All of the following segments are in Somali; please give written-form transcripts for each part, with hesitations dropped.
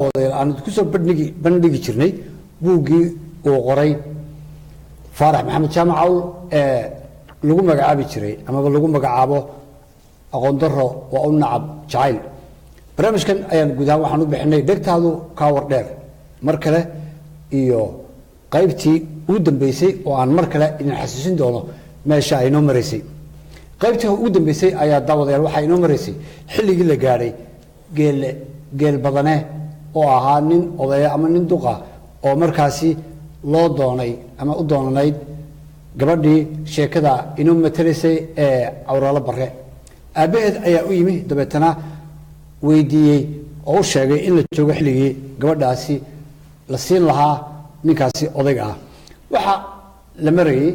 aan ku soo bandhigi jirnay buuggii uu qoray Faarax Maxamed Jaamac ee lagu magacaabi jiray ama lagu magacaabo aqoon daro waa u nacab jacayl barnaamijkan ayaan gudaha waxaan u bixinay dhegtaadu ka war dheer mar kale iyo qaybtii ugu dambeysay oo aan mar kale idin xasuusin doono meesha ay noo mareysay qaybtii ugu dambeysay ayaa daawadayaal waxa ay noo mareysay xilligii la gaaray geel badane oo ahaa nin odaya ama nin duqa oo markaasi loo doonay ama u doonanayd gabadhii sheekada inuu matalaysay ee Awrala Barre aabaheed ayaa u yimi dabeetana weydiiyey oo u sheegay in la joogo xilligii gabadhaasi la siin lahaa ninkaasi odayga ah waxa la marayay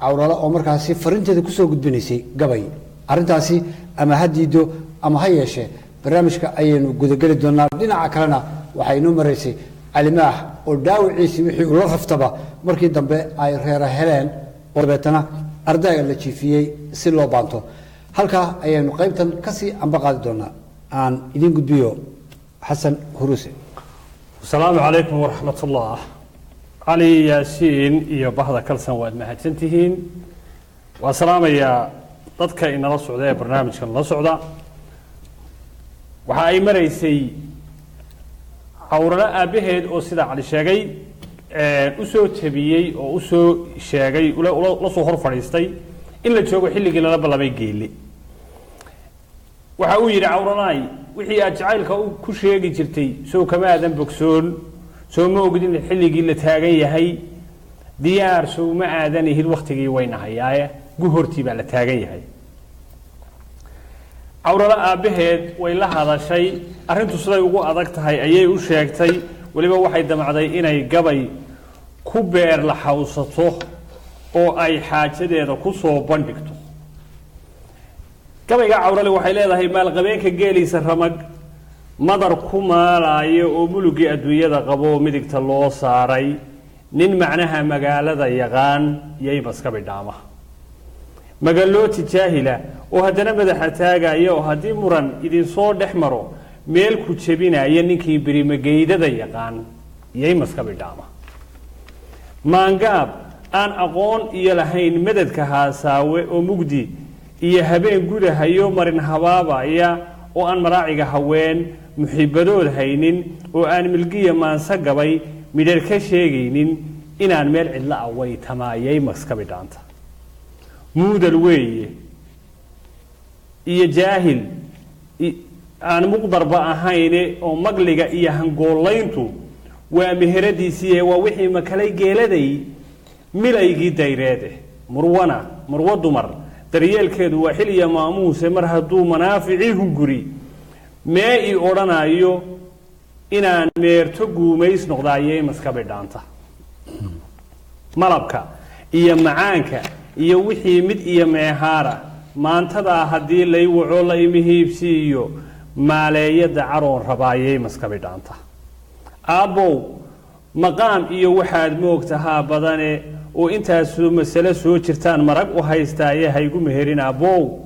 Awrala oo markaasi farinteeda ku soo gudbinaysay gabay arintaasi ama hadiido ama ha yeeshee barnaamijka ayaynu gudagali doonaa dhinaca kalena waxay noo mareysay Alimaah oo dhaawiciisii wixii uu la raftaba markii dambe ay reer heleen oo dabeetana ardayga la jiifiyay si loo baanto halka ayaynu qaybtan ka sii amba qaadi doonaa aan idin gudbiyo Xasan Huruuse Assalaamu alaykum wa rahmatullah Ali Yaasiin iyo bahda kalsan waad mahadsantihiin wa salaamaya dadka inala socda ee barnaamijkan la socda waxa ay mareysay Awrala aabaheed oo sida Cali sheegay u soo tabiyay oo u soo sheegay la soo hor fadhiistay in la joogo xilligii la balabay geeli waxa uu yiri Awralaay wixii aad jacaylka ku sheegi jirtay soo kama aadan bogsoon soo ma ogdin xilligii la taagan yahay diyaar soo ma aadan ihid waqtigii weynahayaa guhortii baa la taagan yahay Awrala aabaheed way la hadashay arintu siday ugu adag tahay ayay u sheegtay waliba waxay damacday inay gabay ku beer la xawsato oo ay xaajadeeda ku soo bandhigto gabayga Awrala waxay leedahay maal qabeenka geelisa ramag madar ku maalaayo oo mulugii adduunyada qabo midigta loo saaray nin macnaha magaalada yaqaan yay maska bidhaama magalooti jaahila oo haddana madaxa taagaya oo haddii muran idin soo dhex maro meel ku jabinaya ninkii birimageydada yaqaan yay maska bidhaama maangaab aan aqoon iyo lahayn madadka haasaawe oo mugdi iyo habeen gudahayo marin habaabaya oo aan maraaciga haween muxibadood haynin oo aan milgiya maansa gabay midhar ka sheegaynin inaan meel cidla ah way tamaayay maska bidhaanta مودل وي iyo jaahil aan muqdar ba ahayn oo magliga iyo hangoolayntu waa meheradiisii waa wixii makalay geeladay milaygii dayreede murwa dumar daryeelkeedu waa xiliya maamuuse mar haduu manaafici hunguri mee ii oranayo inaan meerto guumays noqdaayay maska bidhaanta malabka iyo macaanka iyo wixii mid iyo meehara maantada hadii lay waco la imihiibsiyo maaleeyada caroon rabaayay maska bidhaanta aabow maqaam iyo waxaad moogtahaa badane oo intaas mas'ala soo jirtaan marag u haystaaye haygu meherin aabow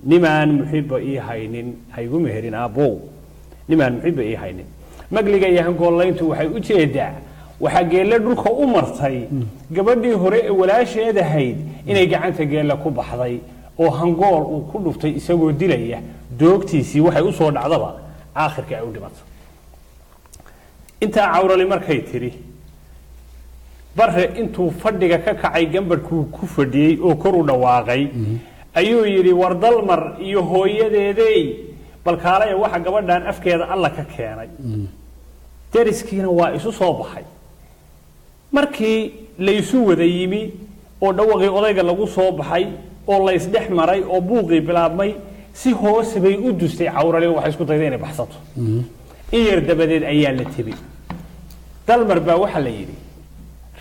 nimaan muhibba ii haynin haygu meherin aabow nimaan muhibba ii haynin magliga iyo hangoolayntu waxay u jeedaa waxa geela dhulka u martay gabadhii hore ee walaasheed ahayd inay gacanta geela ku baxday oo hangool uu ku dhuftay isagoo dilaya doogtiisii waxay u soo dhacdaba aakhirka ay u dhimatay inta Awrali markay tiri Barre intuu fadhiga ka kacay gambarku ku fadhiyay oo kor u dhawaaqay ayuu yiri war dalmar iyo hooyadeeday bal kaalay waxa gabadhan afkeeda alla ka keenay deriskiina waa isu soo baxay markii la isu wada yimi oo dhawaqii odayga lagu soo baxay oo la isdhex maray oo buuqii bilaabmay si hoos bay u dustay Awrali waxa isku dayday inay baxsato iyar dabadeed ayaa la tibi dalmar baa waxa la yiri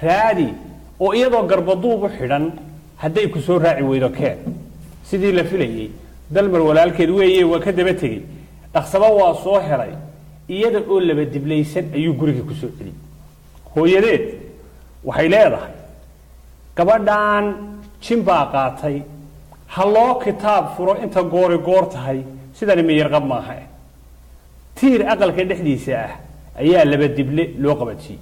raadi oo iyadoo garbaduub u xidhan haday ku soo raaci weydo keen sidii la filayay dalmar walaalkeed weeyay waa ka daba tagay dhaqsaba waa soo helay iyada oo laba diblaysan ayuu guriga ku soo celiyay hooyadeed waxay leedahay gabadhan jimba qaatay haloo kitaab furo inta goor tahay sidani miyir qab maaha tiir aqalka dhexdiisa ah ayaa laba dible loo qabatiyey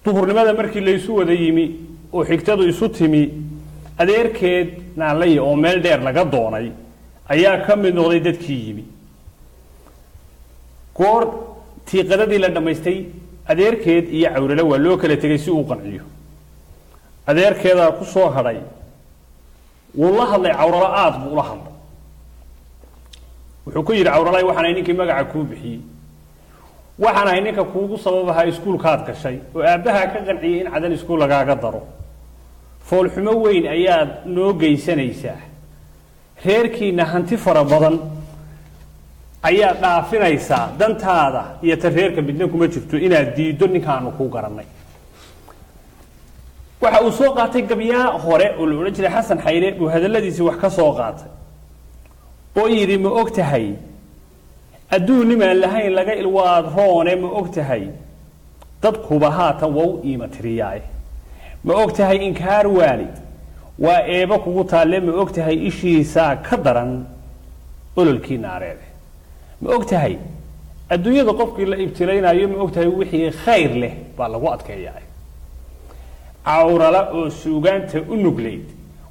duhurnimada markii la isu wada yimi oo xigtadu isu timi adeerkeed naalay oo meel dheer laga doonay ayaa ka mid noqday dadkii yimi goor tiiqadadii la dhamaystay adeerkeed iyo cawrale waa loo kala tegay si uu qanciyo adeerkeeda ku soo hadhay wuu la hadlay cawrala aad buu la hadlay wuxuu ku yidhi cawralay waxaan ahay ninkii magaca kuu bixiyey waxaan ahay ninka kuugu sababaha iskuulkaad gashay oo aabbaha ka qanciyey in cadan iskuul lagaaga daro foolxumo weyn ayaad noo geysanaysaa reerkiina hanti fara badan ayaa dhaafinaysaa dantaada iyo ta reerka midna kuma jirto inaad diiddo ninkaanu kuu garannay waxa uu soo qaatay gabyaa hore oo la odhan jiray xasan xayre buu hadalladiisii wax ka soo qaatay oo yidhi ma og tahay adduun nimaan lahayn laga ilwaad roone ma og tahay dadkuba haatan waa u iima tiriyaaye ma og tahay inkaar waalid waa eeba kugu taalle ma og tahay ishiisaa ka daran ololkii naareede ma og tahay adduunyada qofkii la ibtilaynayo ma og tahay wixii khayr leh baa lagu adkeeyaa cawrala oo suugaanta u nuglayd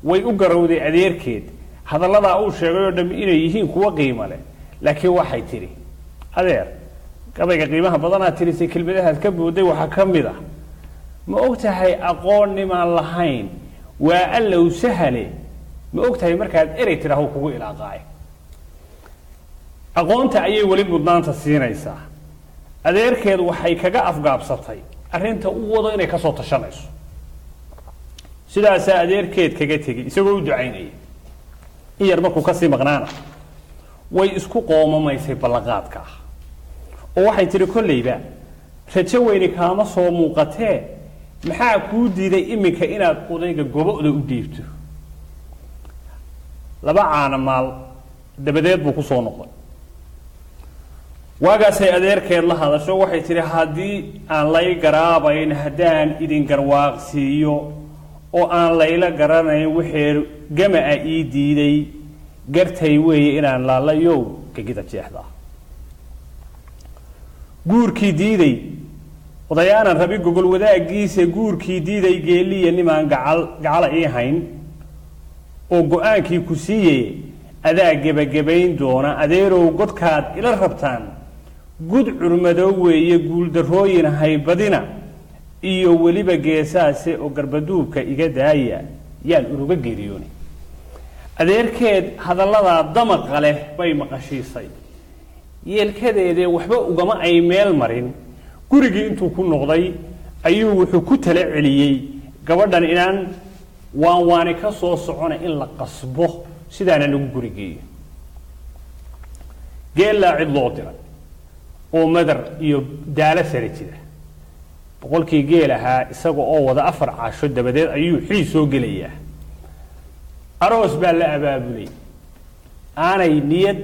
way u garowday adeerkeed hadalladaa uu sheegay oo dhammi inay yihiin kuwa qiimo leh laakiin waxay tidhi adeer gabayga qiimaha badanaad tirisay kelmadahaad ka booday waxaa ka mid ah ma og tahay aqoon nimaan lahayn waa allow sahale ma og tahay markaad erey tidhaaho kugu ilaaqaay aqoonta ayay weli mudnaanta siinaysaa adeerkeed waxay kaga afgaabsatay arrinta u wado inay ka soo tashanayso sidaasaa adeerkeed kaga tegey isagoo u ducaynaya in yar markuu kasii maqnaana way isku qoomamaysay ballanqaadka ah oo waxay tidhi kollayba rajo weyni kaama soo muuqatee maxaa kuu diiday iminka inaad odayga gobo'da u dhiibto laba caana maal dabadeed buu ku soo noqday waagaasay adeerkeed la hadasho waxay tidhi haddii aan lay garaabayn haddaan idin garwaaqsiiyo oo aan layla garanayn wixii gama'a ii diiday gartay weeye inaan laalayow gegida jeexda guurkii diiday odayaanan rabi gogol wadaagiisa guurkii diiday geeliya nimaan gacala ii hayn oo go-aankii ku siiye adaa gebagabayn doona adeerow godkaad ila rabtaan gud curmadow weeye guuldarrooyin haybadina iyo weliba geesaase oo garbaduubka iga daaya yaan uruga geeriyooni adeerkeed hadalladaa damaqa leh bay maqashiisay yeelkadeedee waxba ugama ay meel marin gurigii intuu ku noqday ayuu wuxuu ku tala celiyey gabadhan inaan waani ka soo socona in la qasbo sidaana lagu gurigeeyo geellaa cid loo diray oo madar iyo daalo sare jira boqolkii geel ahaa isaga oo wada 4 caasho dabadeed ayuu xii soo gelayaa aroos baa la abaabulay aanay niyad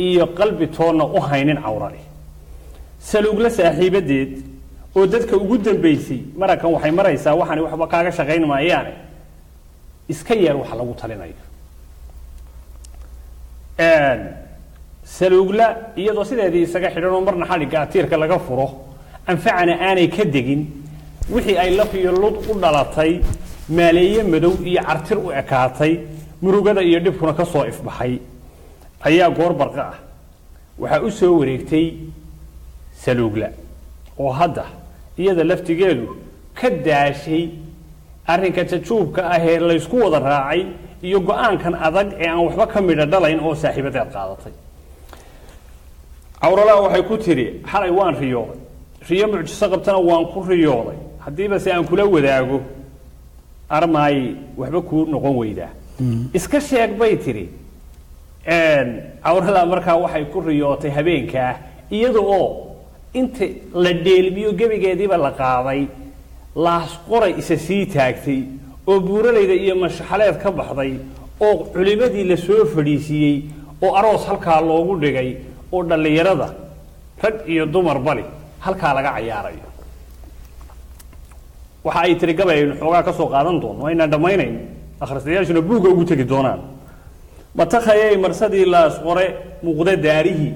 iyo qalbi toonna u haynin cawrale saluugla saaxiibadeed oo dadka ugu dambeysay marakan waxay maraysaa waxaan waxba kaaga shaqayn maayaan iska yar wax lagu talinayo saluugla iyadoo sideedii isaga xidhan oo marna xaliga atiirka laga furo anfacana aanay ka degin wixii ay laf iyo lud u dhalatay maaleeye madow iyo cartir u ekaatay murugada iyo dhibkuna ka soo ifbaxay ayaa goor barqa ah waxa u soo wareegtay saluugla oo hadda iyada laftigeedu ka daashay arrinka jajuubka ah ee la isku wada raacay iyo go'aankan adag ee aan waxba ka midha dhalayn oo saaxiibadeed qaadatay cawrala waxay ku tiri xalay waan riyooday riyo mucjiso qabtana waan ku riyooday haddiiba si aan kula wadaago armaay waxba ku noqon weydaa iska sheeg bay tiri cawrala markaa waxay ku riyootay habeenkaa iyada oo inta la dheelmiyo gebigeediiba la qaaday laas qoray isa sii taagtay oo buuralayda iyo mashaxaleed ka baxday oo culimadii la soo fadhiisiyey oo aroos halkaa loogu dhigay oo dhallinyarada rag iyo dumar bali halkaa laga cayaarayo waxa ay tiri gabayaynu xoogaa ka soo qaadan doono waynaan dhammaynayn akhristayaashuna buugga ugu tegi doonaan matakhayay marsadii laas qore muuqda daarihii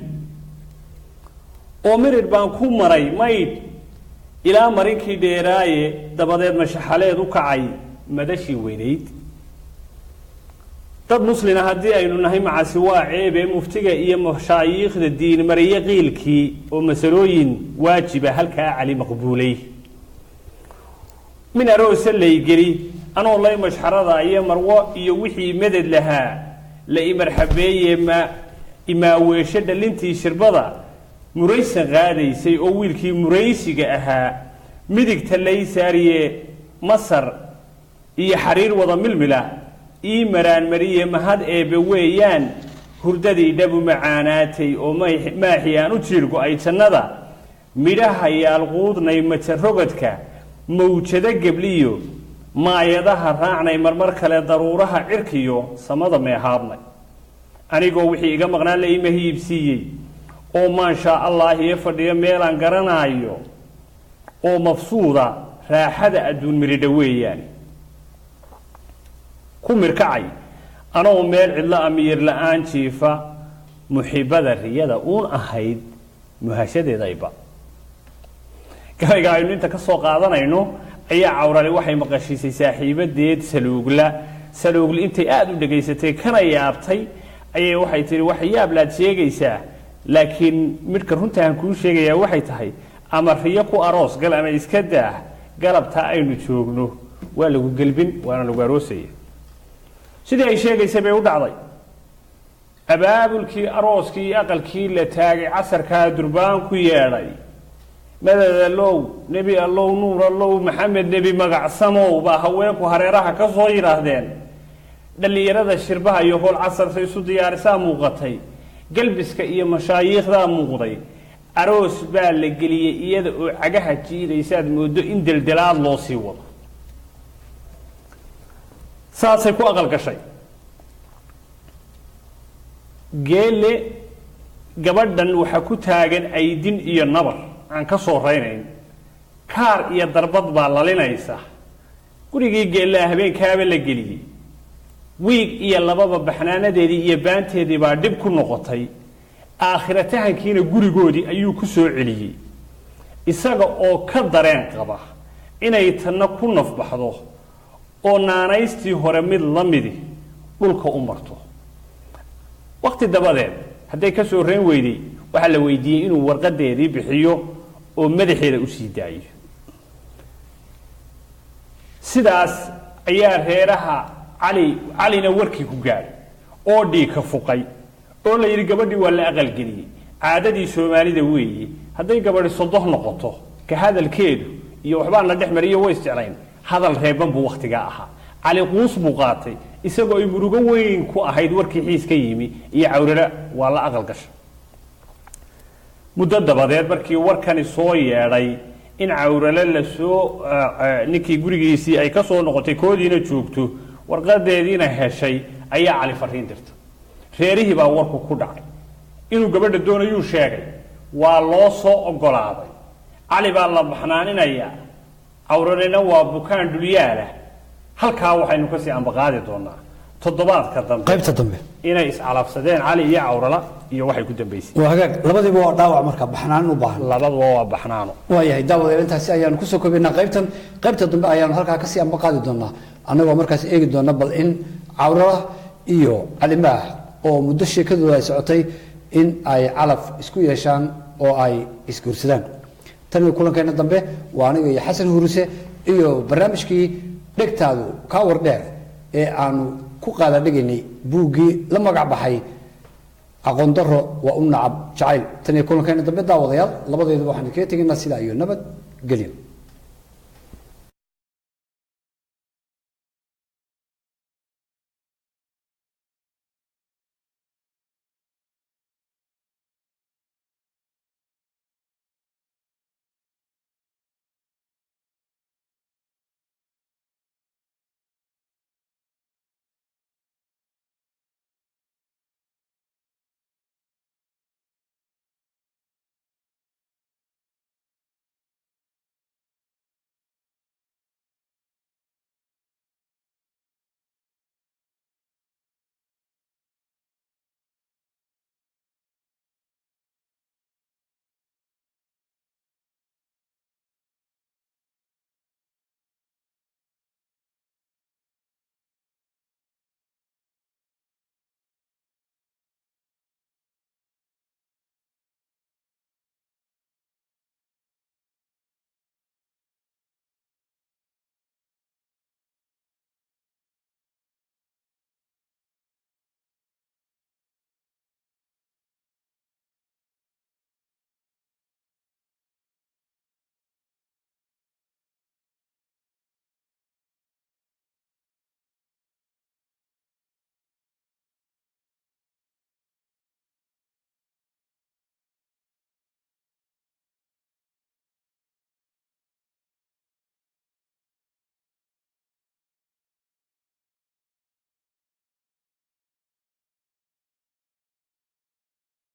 oo mirir baan ku maray maydh ilaa marinkii dheeraaye dabadeed mashaxaleed u kacay madashii weynayd dad muslina haddii aynu nahay macasi waa ceebe muftiga iyo mashaayiikhda diin mariye qiilkii oo masalooyin waajiba halkaa cali maqbuulay min aroosa laygeli anoo lay mashxarada iyo marwo iyo wixii madad lahaa la imarxabeeye imaaweesho dhalintii shirbada muraysan qaadaysay oo wiilkii muraysiga ahaa midigta lay saariye masar iyo xariir wada milmila ii maraan mariye mahad eebe weeyaan hurdadii dhabu macaanaatay oo maaxi aan u jiirgo ay jannada midhaha yaalquudnay majarogadka mawjado gebliyo maayadaha raacnay marmar kale daruuraha cirkiyo samada meehaabnay anigoo wixii iga maqnaan la ima hiibsiiyey oo maashaa allah iyo fadhiyo meelaan garanaayo oo mafsuuda raaxada adduun miridha weeyaan ku mirkacay anoo meel cidlo amiir la-aan jiifa muxibada riyada uun ahayd muhashadeedayba gabayga aynu inta ka soo qaadanayno ayaa cawrali waxay maqashiisay saaxiibadeed saluugli intay aada u dhegaysatay kana yaabtay ayay waxay tihi wax yaablaad sheegaysaa laakiin midhka runta aan kuu sheegayaa waxay tahay ama riyo ku aroos gal ama iska daah galabtaa aynu joogno waa lagu gelbin waana lagu aroosaya sidii ay sheegaysay bay u dhacday abaabulkii arooskii iyo aqalkii la taagay casarkaa durbaan ku yeedhay madad allow nebi allow nuur allow maxamed nebi magacsamow baa haweenku hareeraha ka soo yidhaahdeen dhallinyarada shirbaha iyo howl casarsa isu diyaarisaa muuqatay galbiska iyo mashaayiikhdaa muuqday aroos baa la geliyey iyada oo cagaha jiidaysaad moodo in deldelaad loo sii wado saasay ku aqal gashay geelle gabadhan waxaa ku taagan aydin iyo nabar aan ka soo raynayn kaar iyo darbad baa lalinaysa gurigii geellaa habeenkaaba la geliyey wiig iyo lababa baxnaanadeedii iyo baanteedii baa dhib ku noqotay aakhiratahankiina gurigoodii ayuu ku soo celiyey isaga oo ka dareen qaba inay tanna ku nafbaxdo oo naanaystii hore mid la midi dhulka u marto waqti dabadeed hadday ka soo reen weyday waxaa la weydiiyey inuu warqadeedii bixiyo oo madaxeeda u sii daayo sidaas ayaa reeraha calina warkii ku gaadhay oo dhiigka fuqay oo la yidhi gabadhii waa la aqalgeliyey caadadii soomaalida weeye hadday gabadhi sodoh noqoto ka hadalkeedu iyo waxbaan la dhex mariyo way isjeclayn hadal reeban buu wakhtigaa ahaa cali quus buu qaatay isagoo ay murugo weyn ku ahayd warkii xiis ka yimi iyo cawrara waa la aqal gashay muddo dabadeed markii warkani soo yeedhay in cawrale lasoo ninkii gurigiisii ay ka soo noqotay koodiina joogto warqadeediina heshay ayaa cali fariin dirta reerihii baa warku ku dhacay inuu gabadha doonayuu sheegay waa loo soo ogolaaday cali baa la baxnaaninayaa cawralena waa bukaan dhulyaalah halkaa waxaynu kasii ambaqaadi doonaa toddobaadka dambe qaybta dambe inay iscalabsadeen cali iyo cawrala iyo waxay ku dambaysay waa hagaag labadiiba waa dhaawac marka baxnaanin u baahan labaduba waa baxnaano waayahay daawadeel intaasi ayaanu kusoo koobaynaa qaybta dambe ayaanu halkaa kasii ambaqaadi doonaa annagoo markaas eegi doona bal in cawrala iyo cali maax oo muddo sheekadooda ay socotay in ay calaf isku yeeshaan oo ay isguursadaan tan iyo kulankeena dambe waa aniga iyo xasan huruse iyo barnaamijkii dhegtaadu kaa war dheer ee aanu ku qaada dhigaynay buuggii la magac baxay aqoon daro waa u nacab jacayl tan iyo kulankeena dambe daawadayaal labadeeduba waxaan kaga tegaynaa sidaa iyo nabad gelyo